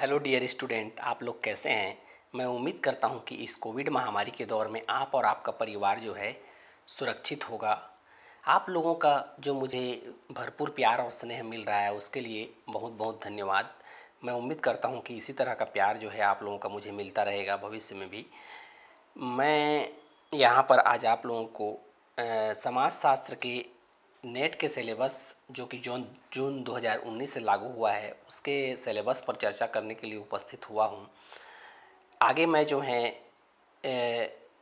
Hello dear student, आप लोग कैसे हैं। मैं उम्मीद करता हूं कि इस कोविड महामारी के दौर में आप और आपका परिवार जो है सुरक्षित होगा। आप लोगों का जो मुझे भरपूर प्यार और स्नेह मिल रहा है उसके लिए बहुत बहुत धन्यवाद। मैं उम्मीद करता हूं कि इसी तरह का प्यार जो है आप लोगों का मुझे मिलता रहेगा भविष्य में भी। मैं यहाँ पर आज आप लोगों को समाज शास्त्र के नेट के सिलेबस जो कि जून जून 2019 से लागू हुआ है उसके सिलेबस पर चर्चा करने के लिए उपस्थित हुआ हूँ। आगे मैं जो है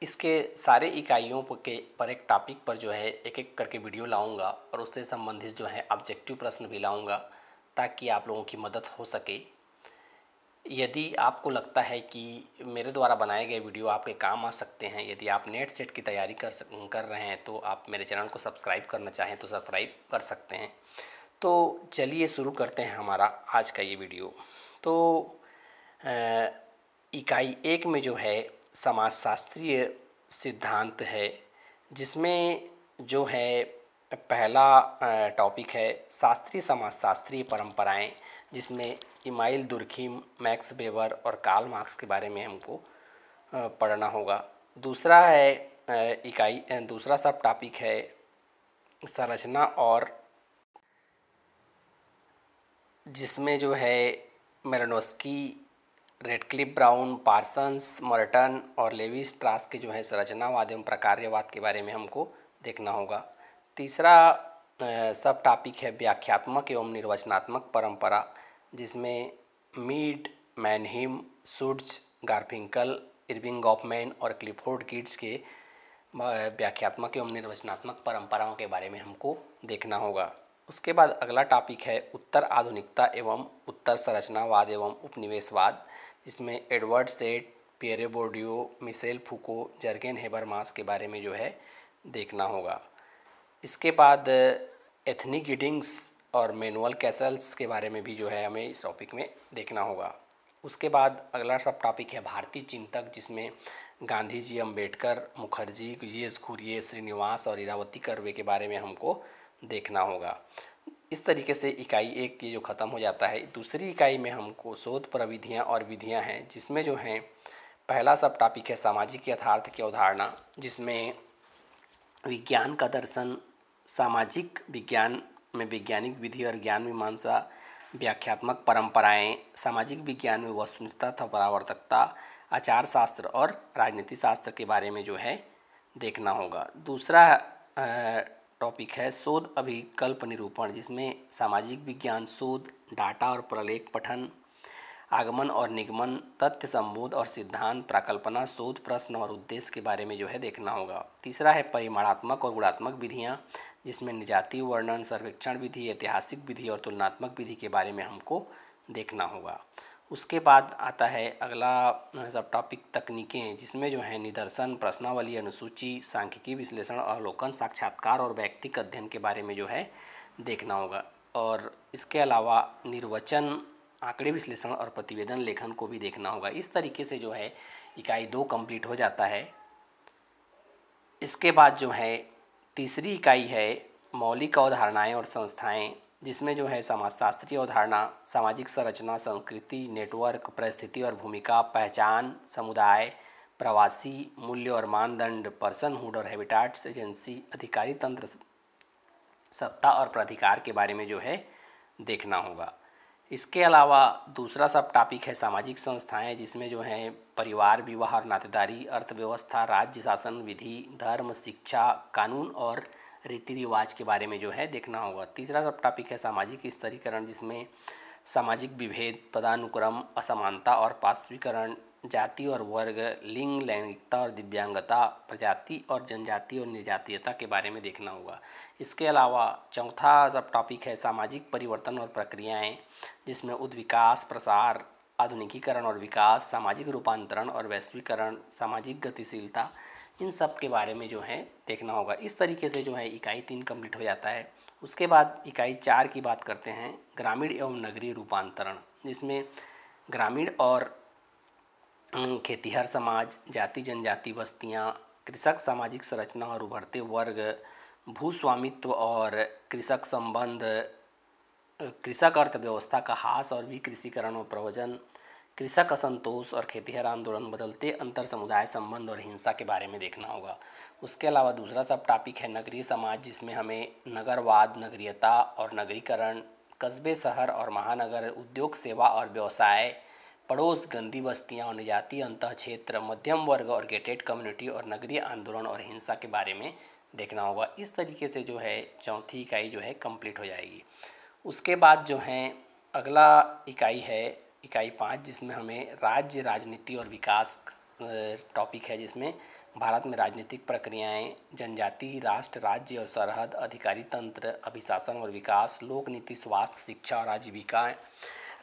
इसके सारे इकाइयों के पर एक टॉपिक पर जो है एक एक करके वीडियो लाऊंगा और उससे संबंधित जो है ऑब्जेक्टिव प्रश्न भी लाऊंगा ताकि आप लोगों की मदद हो सके। यदि आपको लगता है कि मेरे द्वारा बनाए गए वीडियो आपके काम आ सकते हैं, यदि आप नेट सेट की तैयारी कर रहे हैं तो आप मेरे चैनल को सब्सक्राइब करना चाहें तो सब्सक्राइब कर सकते हैं। तो चलिए शुरू करते हैं हमारा आज का ये वीडियो। तो इकाई 1 में जो है समाजशास्त्रीय सिद्धांत है, जिसमें जो है पहला टॉपिक है शास्त्रीय समाजशास्त्रीय परंपराएं, जिसमें इमाइल दुर्खिम, मैक्स वेबर और कार्ल मार्क्स के बारे में हमको पढ़ना होगा। दूसरा है दूसरा सब टॉपिक है संरचना और, जिसमें जो है मेलानोस्की, रेडक्लिफ ब्राउन, पार्सन्स, मर्टन और लेवी स्ट्रास के जो है संरचनावाद एवं प्रकार्यवाद के बारे में हमको देखना होगा। तीसरा सब टॉपिक है व्याख्यात्मक एवं निर्वचनात्मक परंपरा, जिसमें मीड, मैनहिम, शुट्ज़, गारफिंकल, इरविंग गॉफमैन और क्लिफोर्ड गिब्स के व्याख्यात्मक एवं निर्वचनात्मक परंपराओं के बारे में हमको देखना होगा। उसके बाद अगला टॉपिक है उत्तर आधुनिकता एवं उत्तर संरचनावाद एवं उपनिवेशवाद, जिसमें Edward Said, Pierre Bourdieu, Michel Foucault, Jürgen Habermas के बारे में जो है देखना होगा। इसके बाद एथनी गिडिंग्स और मैनुअल कैसल्स के बारे में भी जो है हमें इस टॉपिक में देखना होगा। उसके बाद अगला सब टॉपिक है भारतीय चिंतक, जिसमें गांधी जी, अम्बेडकर, मुखर्जी, जी.एस. कुरियन, श्रीनिवास और इरावती कर्वे के बारे में हमको देखना होगा। इस तरीके से इकाई 1 की जो ख़त्म हो जाता है। दूसरी इकाई में हमको शोध प्रविधियाँ और विधियाँ हैं, जिसमें जो हैं पहला सब टॉपिक है सामाजिक यथार्थ की अवधारणा, जिसमें विज्ञान का दर्शन, सामाजिक विज्ञान में वैज्ञानिक विधि और ज्ञान मीमांसा, व्याख्यात्मक परंपराएं, सामाजिक विज्ञान में वस्तुनिष्ठता तथा परावर्तकता, आचार शास्त्र और राजनीति शास्त्र के बारे में जो है देखना होगा। दूसरा टॉपिक है शोध अभिकल्प निरूपण, जिसमें सामाजिक विज्ञान शोध, डाटा और प्रलेख पठन, आगमन और निगमन, तथ्य संबोध और सिद्धांत, प्राकल्पना, शोध प्रश्न और उद्देश्य के बारे में जो है देखना होगा। तीसरा है परिमाणात्मक और गुणात्मक विधियाँ, जिसमें निजातीय वर्णन, सर्वेक्षण विधि, ऐतिहासिक विधि और तुलनात्मक विधि के बारे में हमको देखना होगा। उसके बाद आता है अगला सब टॉपिक तकनीकें, जिसमें जो है निदर्शन, प्रश्नावली, अनुसूची, सांख्यिकी विश्लेषण, अवलोकन, साक्षात्कार और व्यक्तिक अध्ययन के बारे में जो है देखना होगा। और इसके अलावा निर्वचन, आंकड़े विश्लेषण और प्रतिवेदन लेखन को भी देखना होगा। इस तरीके से जो है इकाई 2 कंप्लीट हो जाता है। इसके बाद जो है तीसरी इकाई है मौलिक अवधारणाएं और संस्थाएं, जिसमें जो है समाजशास्त्रीय अवधारणा, सामाजिक संरचना, संस्कृति, नेटवर्क, परिस्थिति और भूमिका, पहचान, समुदाय, प्रवासी, मूल्य और मानदंड, पर्सनहुड और हैबिटाट्स, एजेंसी, अधिकारी तंत्र, सत्ता और प्राधिकार के बारे में जो है देखना होगा। इसके अलावा दूसरा सब टॉपिक है सामाजिक संस्थाएं, जिसमें जो है परिवार, विवाह और नातेदारी, अर्थव्यवस्था, राज्य शासन विधि, धर्म, शिक्षा, कानून और रीति रिवाज के बारे में जो है देखना होगा। तीसरा सब टॉपिक है सामाजिक स्तरीकरण, जिसमें सामाजिक विभेद, पदानुक्रम, असमानता और पार्श्वीकरण, जाति और वर्ग, लिंग, लैंगिकता और दिव्यांगता, प्रजाति और जनजाति और निर्जातीयता के बारे में देखना होगा। इसके अलावा चौथा सब टॉपिक है सामाजिक परिवर्तन और प्रक्रियाएं, जिसमें उद्विकास, प्रसार, आधुनिकीकरण और विकास, सामाजिक रूपांतरण और वैश्वीकरण, सामाजिक गतिशीलता, इन सब के बारे में जो है देखना होगा। इस तरीके से जो है इकाई 3 कंप्लीट हो जाता है। उसके बाद इकाई 4 की बात करते हैं ग्रामीण एवं नगरीय रूपांतरण, जिसमें ग्रामीण और खेतीहर समाज, जाति जनजाति बस्तियाँ, कृषक सामाजिक संरचना और उभरते वर्ग, भूस्वामित्व और कृषक संबंध, कृषक अर्थव्यवस्था का ह्रास और विकृषीकरण और प्रवचन, कृषक असंतोष और खेतिहर आंदोलन, बदलते अंतर समुदाय संबंध और हिंसा के बारे में देखना होगा। उसके अलावा दूसरा सब टॉपिक है नगरीय समाज, जिसमें हमें नगरवाद, नगरीयता और नगरीकरण, कस्बे, शहर और महानगर, उद्योग, सेवा और व्यवसाय, पड़ोस, गंदी बस्तियाँ और निजातीय अंतः क्षेत्र, मध्यम वर्ग और गेटेड कम्युनिटी और नगरीय आंदोलन और हिंसा के बारे में देखना होगा। इस तरीके से जो है चौथी इकाई जो है कंप्लीट हो जाएगी। उसके बाद जो है अगला इकाई है इकाई 5, जिसमें हमें राज्य, राजनीति और विकास टॉपिक है, जिसमें भारत में राजनीतिक प्रक्रियाएं, जनजाति, राष्ट्र, राज्य और सरहद, अधिकारी तंत्र, अभिशासन और विकास, लोक नीति, स्वास्थ्य, शिक्षा और आजीविका,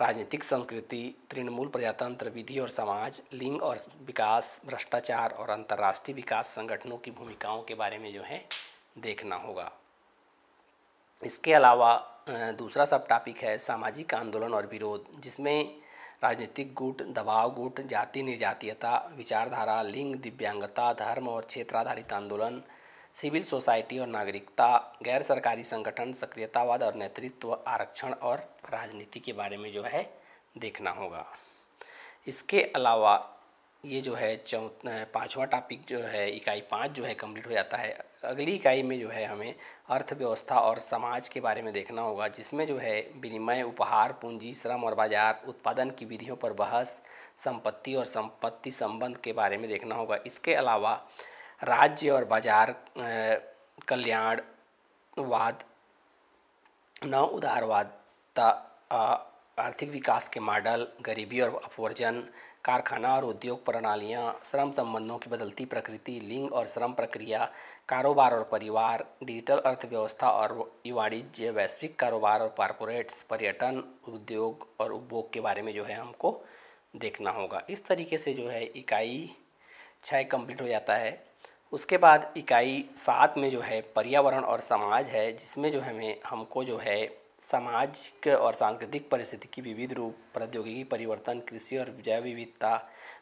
राजनीतिक संस्कृति, तृणमूल प्रजातंत्र, विधि और समाज, लिंग और विकास, भ्रष्टाचार और अंतर्राष्ट्रीय विकास संगठनों की भूमिकाओं के बारे में जो है देखना होगा। इसके अलावा दूसरा सब टॉपिक है सामाजिक आंदोलन और विरोध, जिसमें राजनीतिक गुट, दबाव गुट, जाति निर्जातीयता, विचारधारा, लिंग, दिव्यांगता, धर्म और क्षेत्र आधारित आंदोलन, सिविल सोसाइटी और नागरिकता, गैर सरकारी संगठन, सक्रियतावाद और नेतृत्व, आरक्षण और राजनीति के बारे में जो है देखना होगा। इसके अलावा ये जो है पांचवा टॉपिक जो है इकाई 5 जो है कंप्लीट हो जाता है। अगली इकाई में जो है हमें अर्थव्यवस्था और समाज के बारे में देखना होगा, जिसमें जो है विनिमय, उपहार, पूंजी, श्रम और बाजार, उत्पादन की विधियों पर बहस, संपत्ति और संपत्ति संबंध के बारे में देखना होगा। इसके अलावा राज्य और बाजार कल्याणवाद, नव उदारवादता, आर्थिक विकास के मॉडल, गरीबी और अपवर्जन, कारखाना और उद्योग प्रणालियाँ, श्रम संबंधों की बदलती प्रकृति, लिंग और श्रम प्रक्रिया, कारोबार और परिवार, डिजिटल अर्थव्यवस्था और वाणिज्य, वैश्विक कारोबार और कॉरपोरेट्स, पर्यटन, उद्योग और उपभोग के बारे में जो है हमको देखना होगा। इस तरीके से जो है इकाई 6 कंप्लीट हो जाता है। उसके बाद इकाई 7 में जो है पर्यावरण और समाज है, जिसमें जो हमें हमको जो है सामाजिक और सांस्कृतिक परिस्थिति की विविध रूप, प्रौद्योगिकी परिवर्तन, कृषि और जैव विविधता,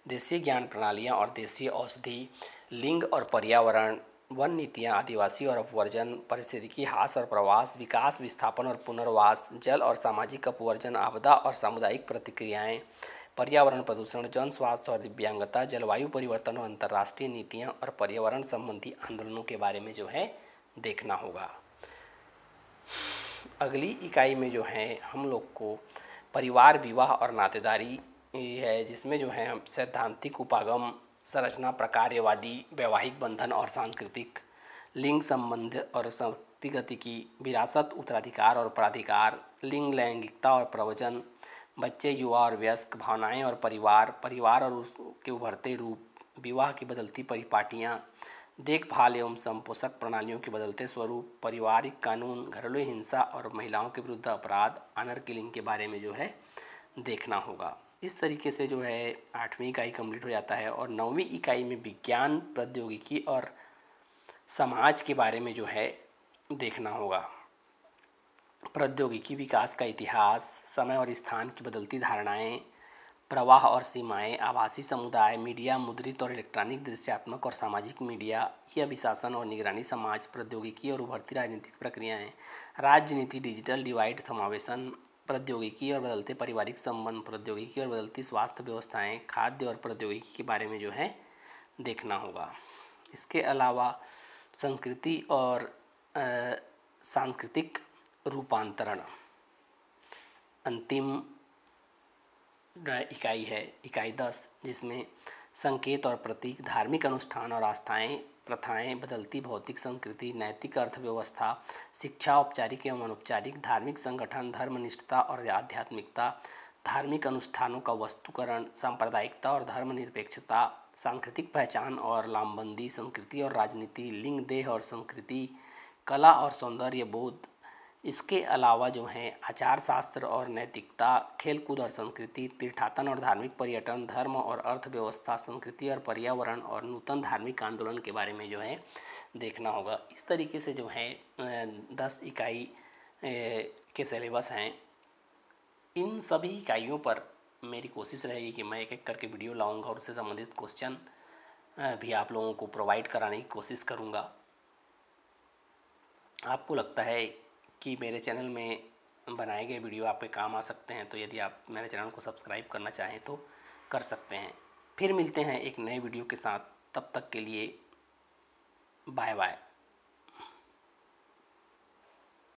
देशीय ज्ञान प्रणालियाँ और देशीय औषधि, लिंग और पर्यावरण, वन नीतियाँ, आदिवासी और अपवर्जन, पारिस्थितिकी ह्रास और प्रवास, विकास, विस्थापन और पुनर्वास, जल और सामाजिक अपवर्जन, आपदा और सामुदायिक प्रतिक्रियाएँ, पर्यावरण प्रदूषण, जन स्वास्थ्य और दिव्यांगता, जलवायु परिवर्तन और अंतर्राष्ट्रीय नीतियाँ और पर्यावरण संबंधी आंदोलनों के बारे में जो है देखना होगा। अगली इकाई में जो है हम लोग को परिवार, विवाह और नातेदारी है, जिसमें जो है हम सैद्धांतिक उपागम, संरचना, प्रकार्यवादी, वैवाहिक बंधन और सांस्कृतिक, लिंग संबंध और संगतिकी, विरासत, उत्तराधिकार और प्राधिकार, लिंग, लैंगिकता और प्रवचन, बच्चे, युवा और वयस्क, भावनाएं और परिवार और उसके उभरते रूप, विवाह की बदलती परिपाटियाँ, देखभाल एवं संपोषक प्रणालियों के बदलते स्वरूप, पारिवारिक कानून, घरेलू हिंसा और महिलाओं के विरुद्ध अपराध, ऑनर किलिंग के बारे में जो है देखना होगा। इस तरीके से जो है 8वीं इकाई कंप्लीट हो जाता है और 9वीं इकाई में विज्ञान, प्रौद्योगिकी और समाज के बारे में जो है देखना होगा। प्रौद्योगिकी विकास का इतिहास, समय और स्थान की बदलती धारणाएं, प्रवाह और सीमाएं, आभासी समुदाय, मीडिया, मुद्रित और इलेक्ट्रॉनिक, दृश्यात्मक और सामाजिक मीडिया, ये अभिशासन और निगरानी समाज, प्रौद्योगिकी और उभरती राजनीतिक प्रक्रियाएं, राजनीति, डिजिटल डिवाइड, समावेशन, प्रौद्योगिकी और बदलते पारिवारिक संबंध, प्रौद्योगिकी और बदलती स्वास्थ्य व्यवस्थाएं, खाद्य और प्रौद्योगिकी के बारे में जो है देखना होगा। इसके अलावा संस्कृति और सांस्कृतिक रूपांतरण अंतिम इकाई है, इकाई 10, जिसमें संकेत और प्रतीक, धार्मिक अनुष्ठान और आस्थाएं, प्रथाएं, बदलती भौतिक संस्कृति, नैतिक अर्थव्यवस्था, शिक्षा, औपचारिक एवं अनौपचारिक, धार्मिक संगठन, धर्मनिष्ठता और आध्यात्मिकता, धार्मिक अनुष्ठानों का वस्तुकरण, सांप्रदायिकता और धर्मनिरपेक्षता, सांस्कृतिक पहचान और लामबंदी, संस्कृति और राजनीति, लिंग, देह और संस्कृति, कला और सौंदर्य बोध। इसके अलावा जो है आचार शास्त्र और नैतिकता, खेलकूद और संस्कृति, तीर्थाटन और धार्मिक पर्यटन, धर्म और अर्थव्यवस्था, संस्कृति और पर्यावरण और नूतन धार्मिक आंदोलन के बारे में जो है देखना होगा। इस तरीके से जो है 10 इकाई के सिलेबस हैं। इन सभी इकाइयों पर मेरी कोशिश रहेगी कि मैं एक एक करके वीडियो लाऊंगा और उससे संबंधित क्वेश्चन भी आप लोगों को प्रोवाइड कराने की कोशिश करूंगा। आपको लगता है कि मेरे चैनल में बनाए गए वीडियो आपके काम आ सकते हैं, तो यदि आप मेरे चैनल को सब्सक्राइब करना चाहें तो कर सकते हैं। फिर मिलते हैं एक नए वीडियो के साथ, तब तक के लिए बाय बाय।